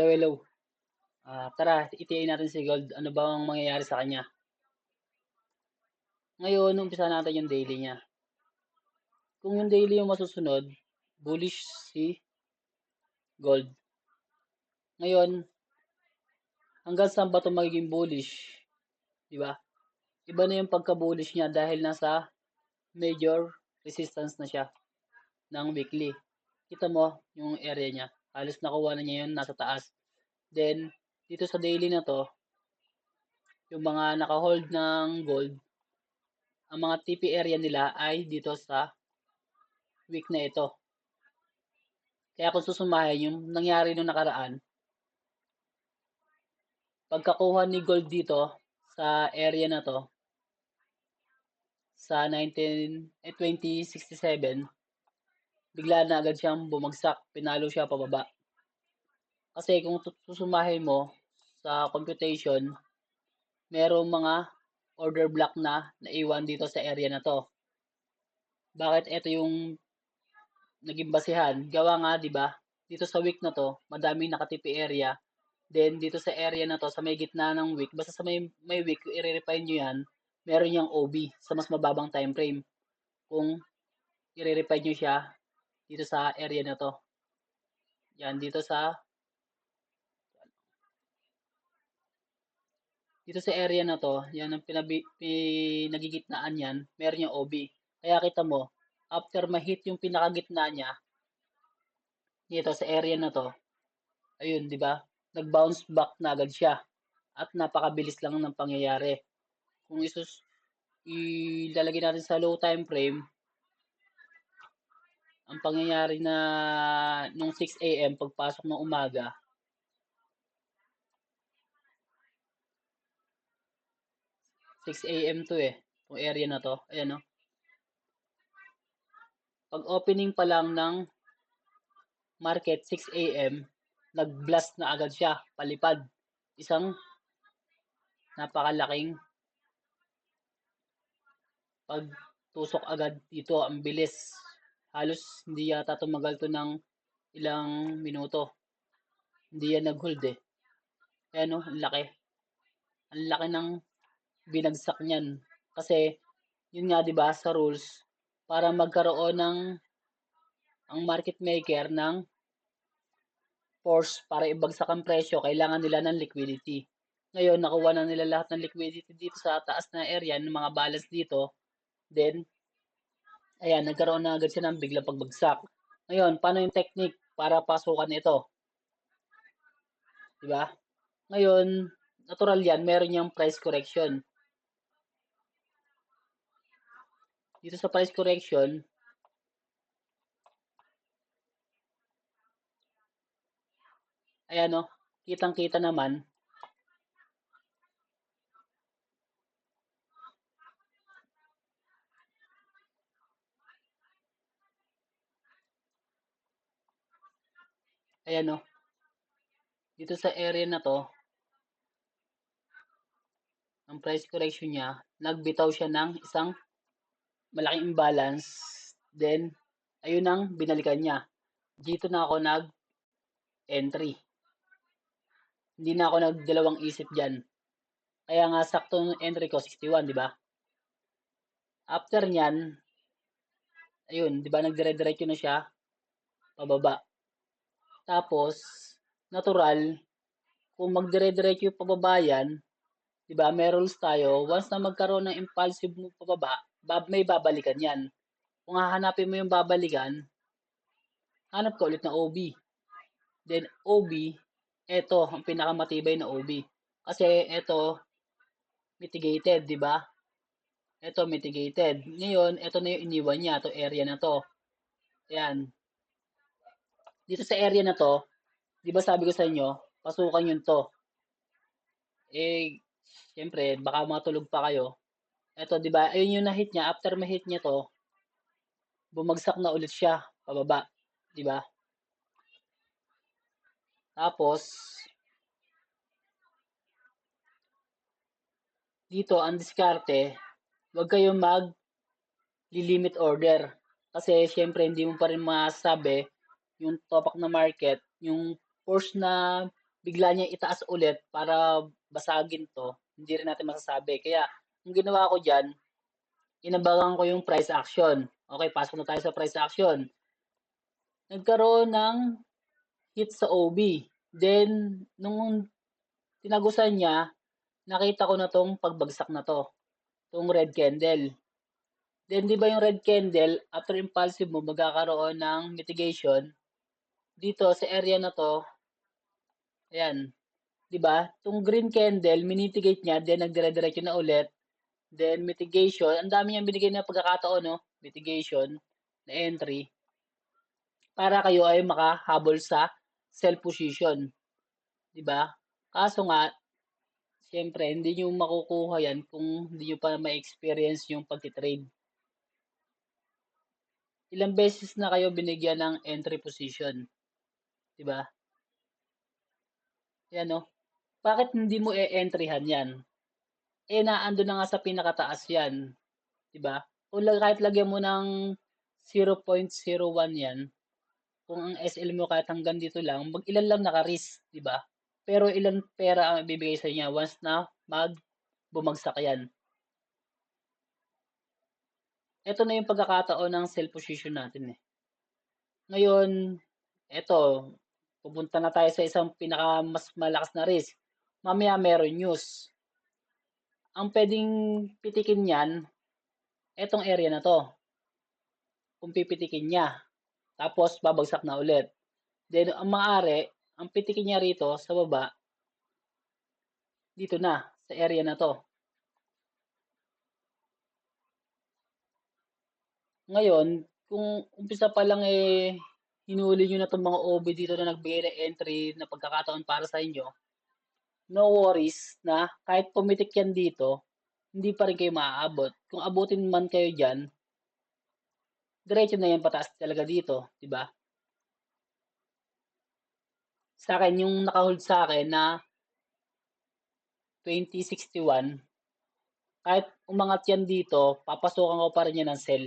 Hello. Tara, itiin natin si Gold. Ano ba ang mangyayari sa kanya? Ngayon, umpisa natin yung daily niya. Kung yung daily yung masusunod, bullish si Gold. Ngayon, hanggang saan ba ito magiging bullish? Di ba? Iba na yung pagka-bullish niya dahil nasa major resistance na siya ng weekly. Kita mo yung area niya. Halos nakuha na niya yun, nasa taas. Then, dito sa daily na to, yung mga naka-hold ng gold, ang mga TP area nila ay dito sa week na ito. Kaya kung susumahin yung nangyari nung nakaraan, pagkakuha ni Gold dito sa area na to, sa 2067, bigla na agad siyang bumagsak, pinalo siya pababa. Kasi kung susumahin mo sa computation, merong mga order block na naiwan dito sa area na to. Bakit ito yung naging basihan? Gawa nga, di ba? Dito sa week na to, madaming nakatipi area. Then, dito sa area na to, sa may gitna ng week, basta sa may week, i-refine nyo yan, meron yung OB sa mas mababang time frame. Kung i-refine nyo siya dito sa area na to. Yan, dito sa area na to, yan ang pinagigitnaan yan, meron yung OB. Kaya kita mo, after ma-hit yung pinakagitna niya, dito sa area na to, ayun, di ba? Nag-bounce back na agad siya. At napakabilis lang ng pangyayari. Kung ilalagay natin sa low time frame, ang pangyayari na nung 6 AM pagpasok ng umaga, 6 AM to itong area na to, ayan no. Pag opening pa lang ng market 6 AM, nag-blast na agad siya, palipad. Isang napakalaking pagtusok agad dito, ang bilis. Halos hindi yata tumagal to ng ilang minuto. Hindi yan nag-hold Ayan no, ang laki. Ang laki ng binagsak niyan. Kasi, yun nga 'di ba sa rules, para magkaroon ng ang market maker ng force para ibagsak ang presyo, kailangan nila ng liquidity. Ngayon, nakuha na nila lahat ng liquidity dito sa taas na area, ng mga balance dito. Then, ayan, nagkaroon na agad siya ng biglang pagbagsak. Ngayon, paano yung technique para pasukan ito? 'Di ba? Ngayon, natural yan, meron yung price correction. Dito sa price correction, ayan o, kitang-kita naman. Ayan o, dito sa area na to, ang price correction niya, nagbitaw siya ng isang malaking imbalance. Then, ayun ang binalikan niya. Dito na ako nag-entry. Hindi na ako nagdalawang isip dyan. Kaya nga sakto ng entry ko, 61, di ba? After nyan, ayun, di ba nagdire-diretso na siya pababa. Tapos, natural, kung magdire-diretso yung pababa yan, di ba, may rules tayo, once na magkaroon ng impulsive move pababa, may babalikan yan. Kung hahanapin mo yung babalikan, hanap ka ulit ng OB. Then, OB, ito, ang pinakamatibay na OB. Kasi, ito, mitigated, di ba? Ito, mitigated. Ngayon, ito na yung iniwan niya, ito area na to. Ayan. Dito sa area na to, di ba sabi ko sa inyo, pasukan yun to. Siyempre, baka matulog pa kayo. Ito, di ba, ayun yung na-hit niya. After ma-hit niya to, bumagsak na ulit siya, pababa. Di ba? Tapos, dito, ang diskarte, huwag kayong mag-limit order. Kasi, syempre, hindi mo pa rin masasabi yung topak na market, yung force na bigla niya itaas ulit para basagin 'to, hindi rin natin masasabi. Kaya ang ginawa ko diyan, inabangan ko yung price action. Okay, pasok na tayo sa price action. Nagkaroon ng hit sa OB. Then nung tinagusan niya, nakita ko na 'tong pagbagsak na 'to, 'tong red candle. Then 'di ba yung red candle, after impulsive move magkakaroon ng mitigation dito sa area na 'to, ayan, 'di ba? 'Tong green candle minitigate niya, then nagdire-diretso na ulit, then mitigation, ang dami niyang binigay na pagkakataon 'no, mitigation na entry para kayo ay makahabol sa sell position, 'di ba? Kaso nga, siyempre hindi niyo makukuha 'yan kung hindi niyo pa ma-experience yung pagti-trade. Ilang beses na kayo binigyan ng entry position, 'di ba? 'Yan 'no. Bakit hindi mo e-entryhan 'yan? Eh, naandun na nga sa pinakataas 'yan, 'di ba? Kung kahit lagyan mo ng 0.01 'yan, kung ang SL mo kahit hanggang dito lang, mag-ilan lang naka-risk, 'di ba? Pero ilang pera ang ibibigay sa niya once na bumagsak 'yan. Eto na yung pagkakataon ng sell position natin, eh. Ngayon, eto, pupunta na tayo sa isang pinaka mas malakas na risk. Mamaya meron news. Ang puwedeng pitikin niyan, etong area na 'to, kung pipitikin niya, tapos babagsak na ulit. Then ang maaari, ang pitikin niya rito sa baba, dito na, sa area na 'to. Ngayon, kung umpisa pa lang, eh, hinuli niyo na 'tong mga OB dito na nagbigay ng entry na pagkakataon para sa inyo, no worries na kahit pumitik yan dito, hindi pa rin kayo maaabot. Kung abutin man kayo diyan, diretso na yan pataas talaga dito, 'di ba? Sa'kin yung naka-hold sa'kin na 2061, kahit umangat yan dito, papasukan ko pa rin yan ng sell.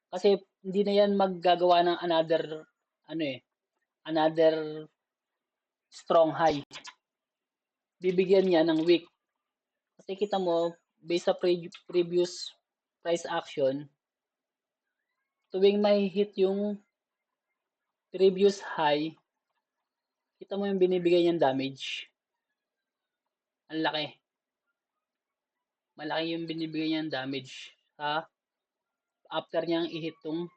Kasi hindi na yan maggagawa ng ano eh, another strong high. Bibigyan niya ng weak. Kasi kita mo, based sa previous price action, tuwing may hit yung previous high, kita mo yung binibigay niyang damage. Ang laki. Malaki yung binibigay niyang damage sa after niyang i-hit tong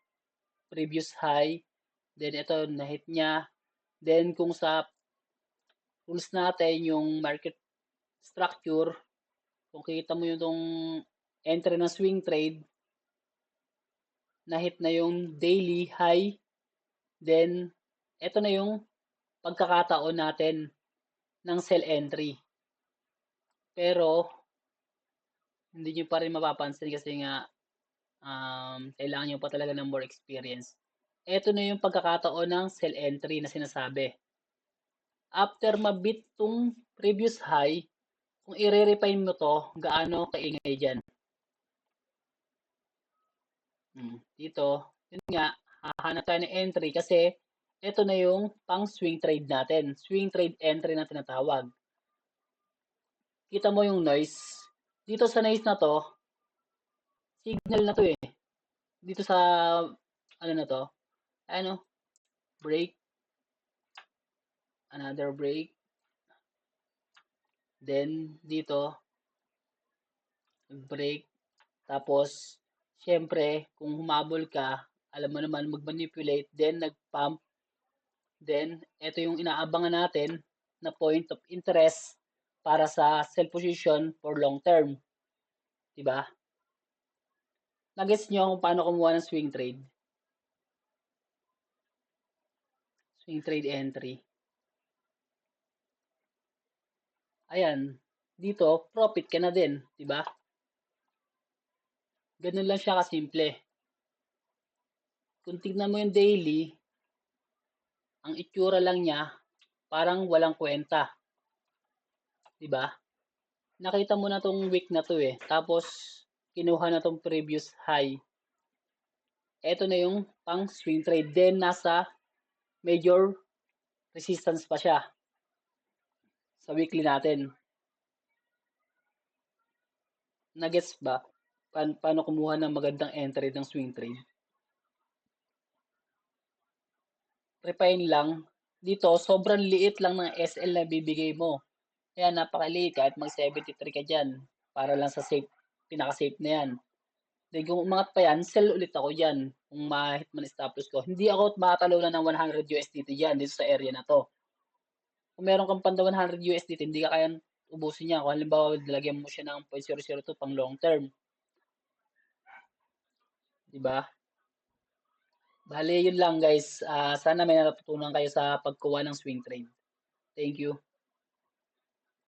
previous high. Then ito, na-hit niya. Then kung sa rules natin, yung market structure, kung kita mo yung tong entry ng swing trade, na-hit na yung daily high. Then, ito na yung pagkakataon natin ng sell entry. Pero, hindi nyo pa rin mapapansin kasi nga kailangan nyo pa talaga ng more experience. Ito na yung pagkakataon ng sell entry na sinasabi. After mabit tong previous high, kung i-refine mo to, gaano kaingay dyan. Dito, yun nga, hahanap tayo ng entry kasi ito na yung pang swing trade natin. Swing trade entry na tinatawag. Kita mo yung noise. Dito sa noise na to, signal na to eh. Dito sa, ano na to, ano, break, another break, then dito, break, tapos, syempre, kung humabol ka, alam mo naman mag-manipulate, then nag-pump, then, ito yung inaabangan natin na point of interest para sa sell position for long term. Diba? Nagets nyo kung paano kumuha ng swing trade? Swing trade entry. Ayan. Dito, profit ka na din. Diba? Ganun lang siya kasimple. Kung tignan mo yung daily, ang itsura lang niya, parang walang kwenta. Diba? Nakita mo na tong week na to eh. Tapos, kinuha na tong previous high. Ito na yung pang swing trade. Then, nasa major resistance pa siya. sa weekly natin. Nagets ba? Paano kumuha ng magandang entry ng swing trade? Repayin lang. Dito, sobrang liit lang ng SL na bibigay mo. Kaya napakaliit kahit mag 73 ka dyan. Para lang sa safe, pinaka-safe na yan. Then kung umangat pa yan, sell ulit ako dyan. Kung ma-hit man stop loss ko. Hindi ako makatalunan ng 100 USDT dyan dito sa area na to. Kung meron kang panda 100 USDT, hindi ka kayang ubusin niya. Kung halimbawa, lagyan mo siya ng 0.002 pang long term. Diba? Bale, yun lang guys. Sana may natutunan kayo sa pagkuha ng swing trade. Thank you.